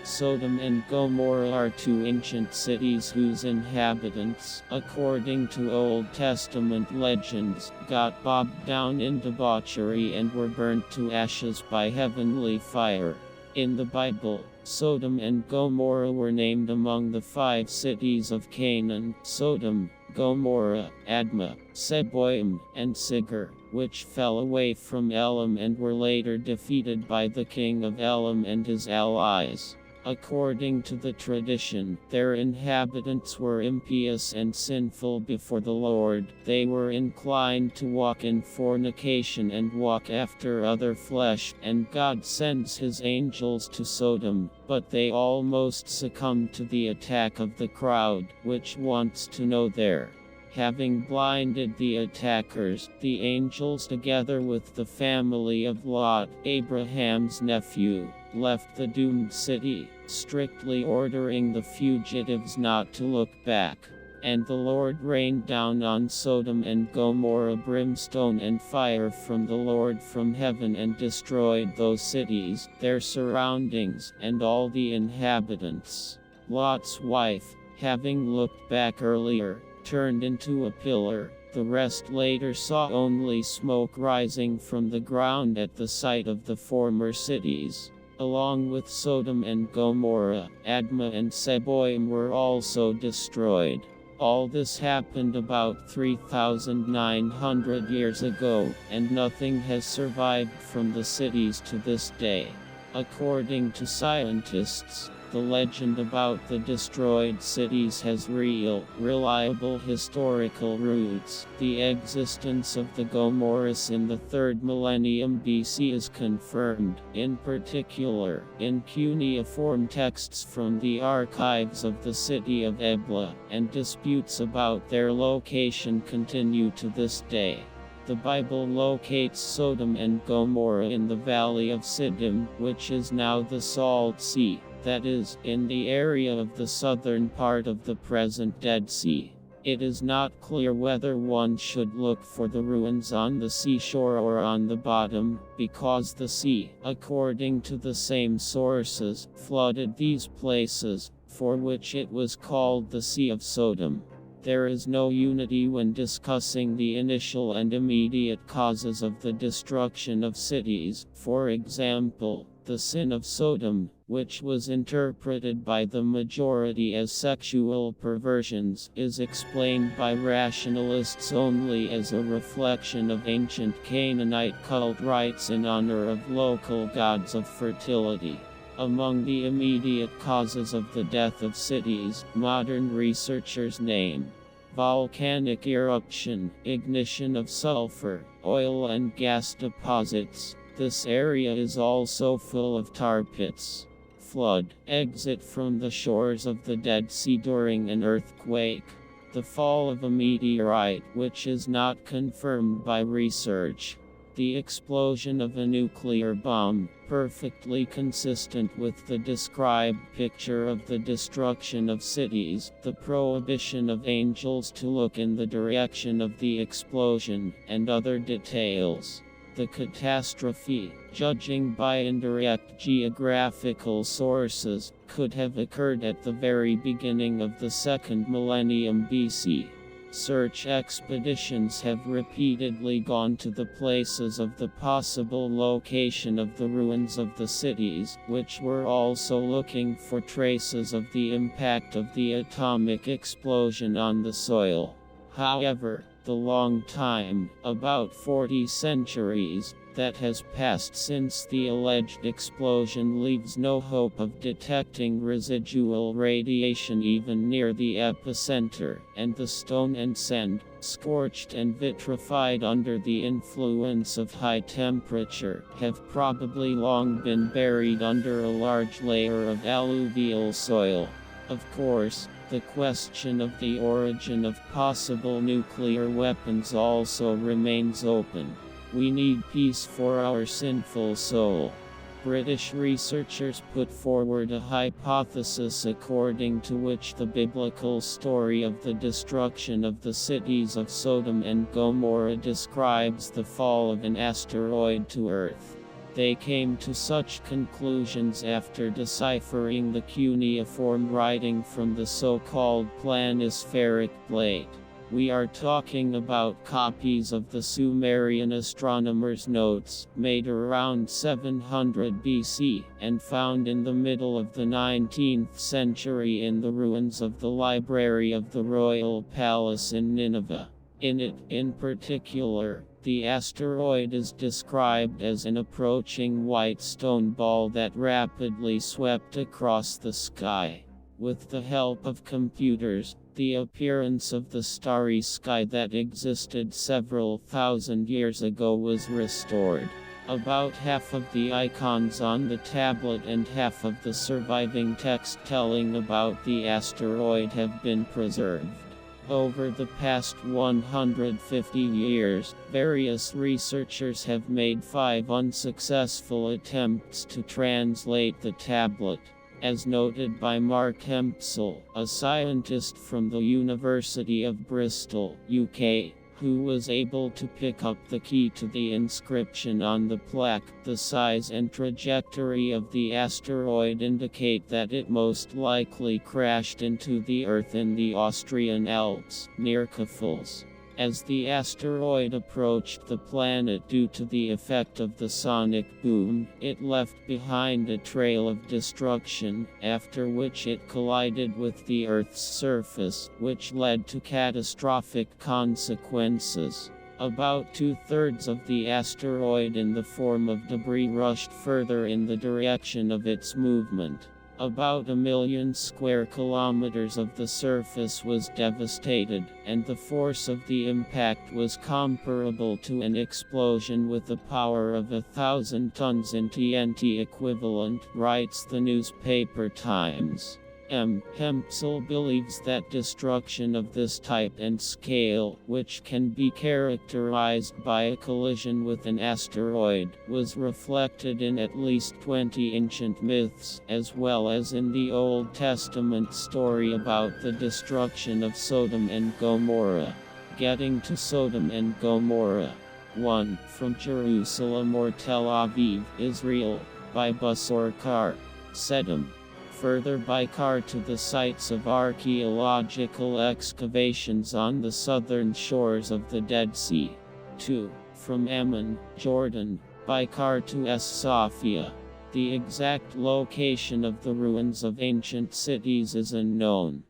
Sodom and Gomorrah are two ancient cities whose inhabitants, according to Old Testament legends, got bogged down in debauchery and were burnt to ashes by heavenly fire. In the Bible, Sodom and Gomorrah were named among the 5 cities of Canaan: Sodom, Gomorrah, Admah, Seboim, and Sigor, which fell away from Elam and were later defeated by the king of Elam and his allies. According to the tradition, their inhabitants were impious and sinful before the Lord. They were inclined to walk in fornication and walk after other flesh, and God sends his angels to Sodom, but they almost succumb to the attack of the crowd, which wants to know their. Having blinded the attackers, the angels, together with the family of Lot, Abraham's nephew, left the doomed city, strictly ordering the fugitives not to look back. And the Lord rained down on Sodom and Gomorrah brimstone and fire from the Lord from heaven and destroyed those cities, their surroundings, and all the inhabitants. Lot's wife, having looked back earlier, turned into a pillar. The rest later saw only smoke rising from the ground at the site of the former cities. Along with Sodom and Gomorrah, Admah and Seboim were also destroyed. All this happened about 3,900 years ago, and nothing has survived from the cities to this day. According to scientists, the legend about the destroyed cities has real, reliable historical roots. The existence of the Gomorrahs in the 3rd millennium BC is confirmed, in particular, in cuneiform texts from the archives of the city of Ebla, and disputes about their location continue to this day. The Bible locates Sodom and Gomorrah in the valley of Siddim, which is now the Salt Sea. That is, in the area of the southern part of the present Dead Sea. It is not clear whether one should look for the ruins on the seashore or on the bottom, because the sea, according to the same sources, flooded these places, for which it was called the Sea of Sodom. There is no unity when discussing the initial and immediate causes of the destruction of cities. For example, the sin of Sodom, which was interpreted by the majority as sexual perversions, is explained by rationalists only as a reflection of ancient Canaanite cult rites in honor of local gods of fertility. Among the immediate causes of the death of cities, modern researchers name volcanic eruption, ignition of sulfur, oil and gas deposits. This area is also full of tar pits. Flood, exit from the shores of the Dead Sea during an earthquake. The fall of a meteorite, which is not confirmed by research. The explosion of a nuclear bomb, perfectly consistent with the described picture of the destruction of cities. The prohibition of angels to look in the direction of the explosion, and other details. The catastrophe, judging by indirect geographical sources, could have occurred at the very beginning of the 2nd millennium BC. Search expeditions have repeatedly gone to the places of the possible location of the ruins of the cities, which were also looking for traces of the impact of the atomic explosion on the soil. However, the long time, about 40 centuries, that has passed since the alleged explosion leaves no hope of detecting residual radiation even near the epicenter, and the stone and sand, scorched and vitrified under the influence of high temperature, have probably long been buried under a large layer of alluvial soil. Of course, the question of the origin of possible nuclear weapons also remains open. We need peace for our sinful soul. British researchers put forward a hypothesis according to which the biblical story of the destruction of the cities of Sodom and Gomorrah describes the fall of an asteroid to Earth. They came to such conclusions after deciphering the cuneiform writing from the so-called planispheric plate. We are talking about copies of the Sumerian astronomers' notes, made around 700 BC, and found in the middle of the 19th century in the ruins of the library of the royal palace in Nineveh. In it, in particular, the asteroid is described as an approaching white stone ball that rapidly swept across the sky. With the help of computers, the appearance of the starry sky that existed several thousand years ago was restored. About half of the icons on the tablet and half of the surviving text telling about the asteroid have been preserved. Over the past 150 years, various researchers have made 5 unsuccessful attempts to translate the tablet. As noted by Mark Hempsel, a scientist from the University of Bristol, UK, who was able to pick up the key to the inscription on the plaque, the size and trajectory of the asteroid indicate that it most likely crashed into the Earth in the Austrian Alps, near Kafels. As the asteroid approached the planet due to the effect of the sonic boom, it left behind a trail of destruction, after which it collided with the Earth's surface, which led to catastrophic consequences. About 2/3 of the asteroid in the form of debris rushed further in the direction of its movement. About 1 million square kilometers of the surface was devastated, and the force of the impact was comparable to an explosion with a power of 1,000 tons in TNT equivalent, writes the newspaper Times. Hempsel believes that destruction of this type and scale, which can be characterized by a collision with an asteroid, was reflected in at least 20 ancient myths, as well as in the Old Testament story about the destruction of Sodom and Gomorrah. Getting to Sodom and Gomorrah. 1. From Jerusalem or Tel Aviv, Israel, by bus or car. Sodom. Further by car to the sites of archaeological excavations on the southern shores of the Dead Sea. 2. From Amman, Jordan, by car to Es Safia. The exact location of the ruins of ancient cities is unknown.